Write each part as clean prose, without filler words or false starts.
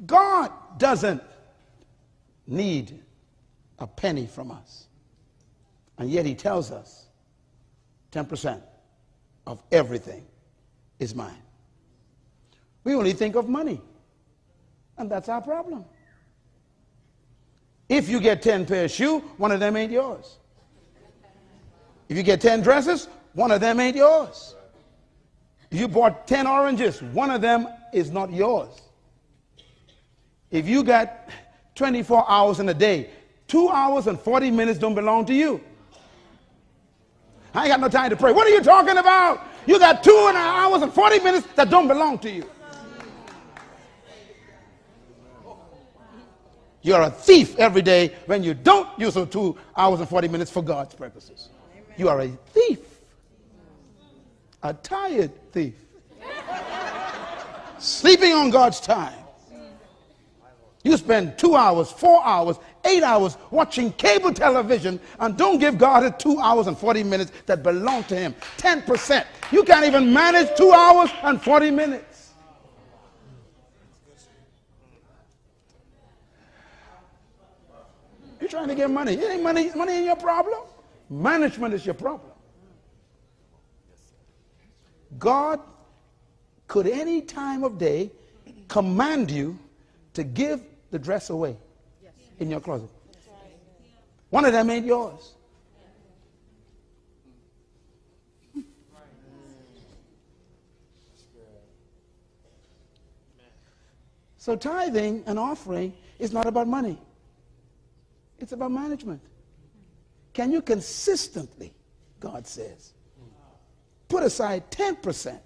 God doesn't need a penny from us. And yet he tells us 10% of everything is mine. We only think of money. And that's our problem. If you get 10 pairs of shoes, one of them ain't yours. If you get 10 dresses, one of them ain't yours. If you bought 10 oranges, one of them is not yours. If you got 24 hours in a day, 2 hours and 40 minutes don't belong to you. I ain't got no time to pray. What are you talking about? You got 2 hours and 40 minutes that don't belong to you. You're a thief every day when you don't use those 2 hours and 40 minutes for God's purposes. You are a thief. A tired thief. Sleeping on God's time. You spend 2 hours, 4 hours, 8 hours watching cable television and don't give God the 2 hours and 40 minutes that belong to him. 10%. You can't even manage 2 hours and 40 minutes. You're trying to get money. It ain't money ain't your problem. Management is your problem. God could any time of day command you to give the dress away in your closet. One of them ain't yours. So tithing and offering is not about money. It's about management. Can you consistently, God says, put aside 10%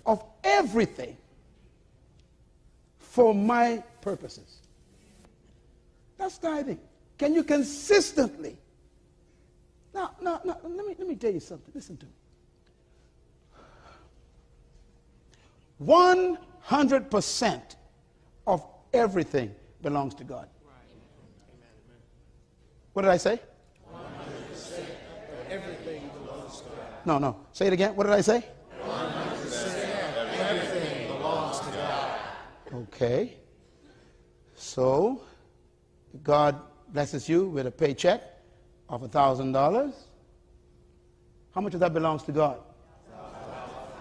of everything for my purposes? That's tithing. Can you consistently? Now, let me tell you something. Listen to me. 100% of everything belongs to God. What did I say? 100% of everything belongs to God. No. Say it again. What did I say? 100% of everything belongs to God. Okay. So, God blesses you with a paycheck of $1,000. How much of that belongs to God?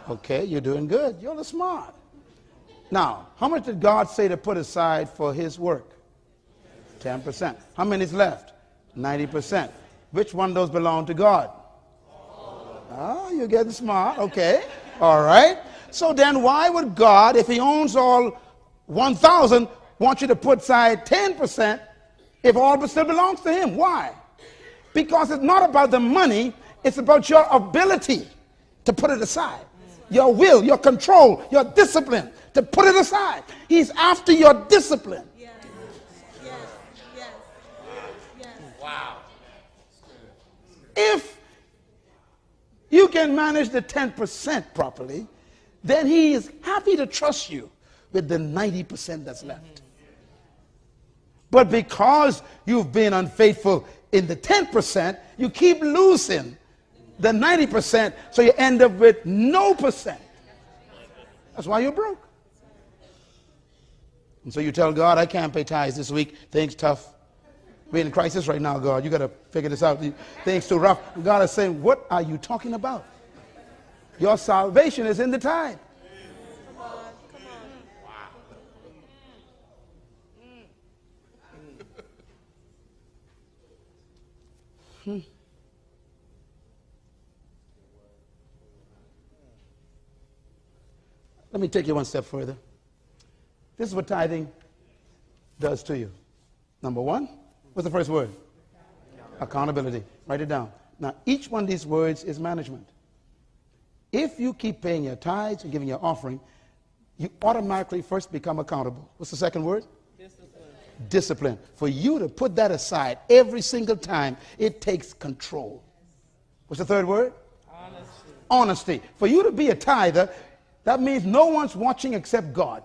Okay, you're doing good. You're smart. Now, how much did God say to put aside for his work? 10%. How many is left? 90%. Which one of those belong to God? Oh, you're getting smart. Okay. All right. So then why would God, if he owns all 1,000, want you to put aside 10% if all still belongs to him? Why? Because it's not about the money. It's about your ability to put it aside. Your will, your control, your discipline to put it aside. He's after your discipline. If you can manage the 10% properly, then he is happy to trust you with the 90% that's left. But because you've been unfaithful in the 10%, you keep losing the 90%, so you end up with no percent. That's why you're broke. And so you tell God, I can't pay tithes this week. Things tough. We're in crisis right now, God. You got to figure this out. Things too rough. God is saying, what are you talking about? Your salvation is in the tithe. Come on. Wow. Let me take you one step further. This is what tithing does to you. Number one, what's the first word? Accountability. Write it down. Now, each one of these words is management. If you keep paying your tithes and giving your offering, you automatically first become accountable. What's the second word? Discipline. Discipline. For you to put that aside every single time, it takes control. What's the third word? Honesty. Honesty. For you to be a tither, that means no one's watching except God.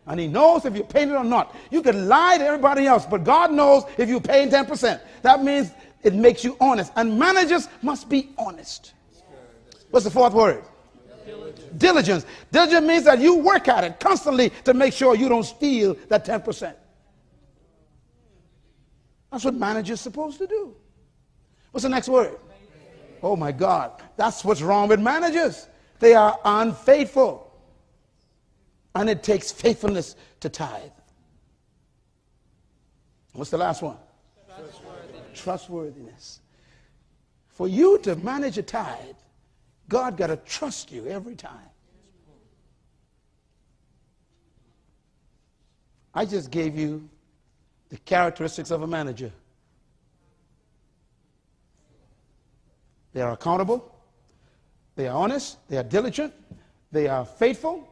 And he knows if you're paying it or not. You could lie to everybody else, but God knows if you're paying 10%. That means it makes you honest. And managers must be honest. What's the fourth word? Diligence. Diligence means that you work at it constantly to make sure you don't steal that 10%. That's what managers are supposed to do. What's the next word? Oh my God. That's what's wrong with managers. They are unfaithful. And it takes faithfulness to tithe. What's the last one? Trustworthiness. For you to manage a tithe, God got to trust you every time. I just gave you the characteristics of a manager. They are accountable, they are honest, they are diligent, they are faithful,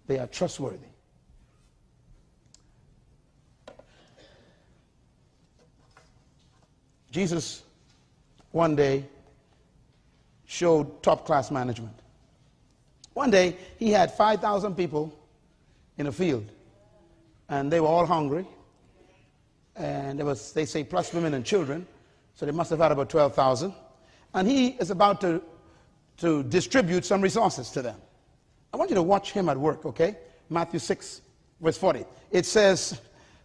they are trustworthy. Jesus one day showed top-class management. One day he had 5,000 people in a field, and they were all hungry, and there was, they say, plus women and children, so they must have had about 12,000. And he is about to distribute some resources to them. I want you to watch him at work, okay? Matthew 6, verse 40. It says,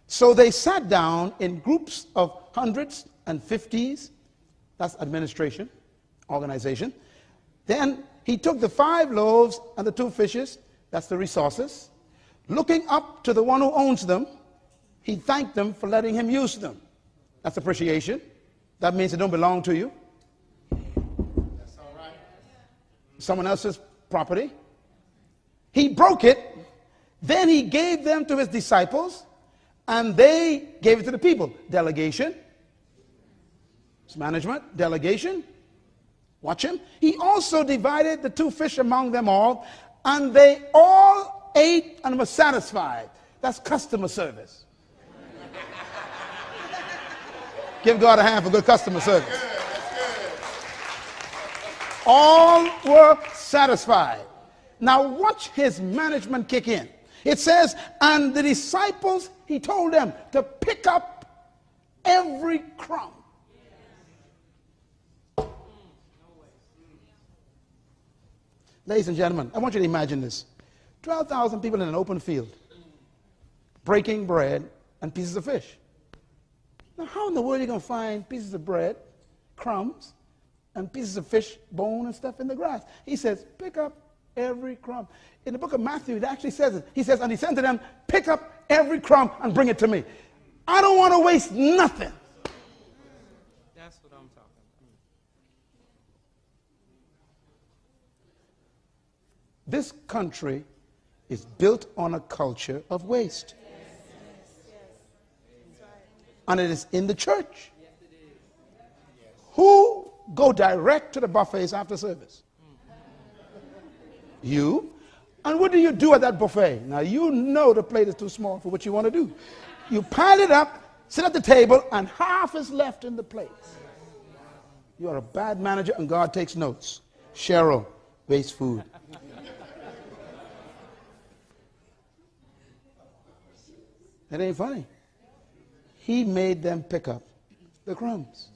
so they sat down in groups of hundreds and fifties. That's administration, organization. Then he took the 5 loaves and the 2 fishes. That's the resources. Looking up to the one who owns them, he thanked them for letting him use them. That's appreciation. That means they don't belong to you. That's all right. Someone else's property. He broke it. Then he gave them to his disciples, and they gave it to the people. Delegation. It's management. Delegation. Watch him. He also divided the 2 fish among them all, and they all ate and were satisfied. That's customer service. Give God a hand for good customer service. That's good. All were satisfied. Now watch his management kick in. It says, and the disciples, he told them to pick up every crumb. Ladies and gentlemen, I want you to imagine this. 12,000 people in an open field, breaking bread and pieces of fish. Now, how in the world are you going to find pieces of bread, crumbs, and pieces of fish, bone and stuff in the grass? He says, pick up every crumb. In the book of Matthew, it actually says it. He says, and he said to them, pick up every crumb and bring it to me. I don't want to waste nothing. That's what I'm talking about. This country is built on a culture of waste. And it is in the church. Who go direct to the buffets after service? You. And what do you do at that buffet? Now you know the plate is too small for what you want to do. You pile it up, sit at the table, and half is left in the plate. You are a bad manager, and God takes notes. Cheryl, waste food. It ain't funny. He made them pick up the crumbs.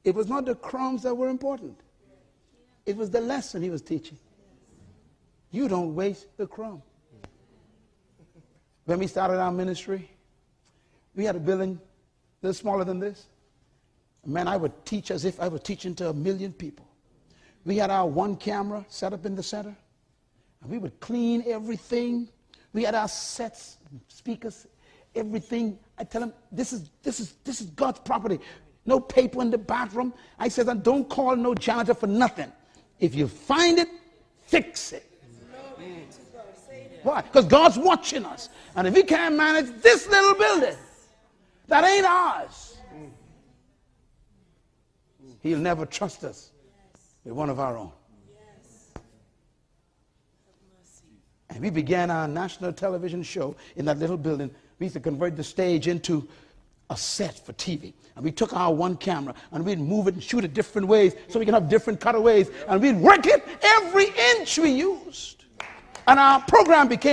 It was not the crumbs that were important. It was the lesson he was teaching. You don't waste the crumb. When we started our ministry, we had a building a little smaller than this. Man, I would teach as if I was teaching to 1 million people. We had our 1 camera set up in the center, and we would clean everything. We had our sets, speakers, everything. I tell them, this is God's property. No paper in the bathroom. I said, don't call no janitor for nothing. If you find it, fix it. Why? Because God's watching us. And if he can't manage this little building, that ain't ours, he'll never trust us with one of our own. And we began our national television show in that little building. We used to convert the stage into a set for TV. And we took our 1 camera and we'd move it and shoot it different ways so we can have different cutaways. And we'd work it every inch we used. And our program became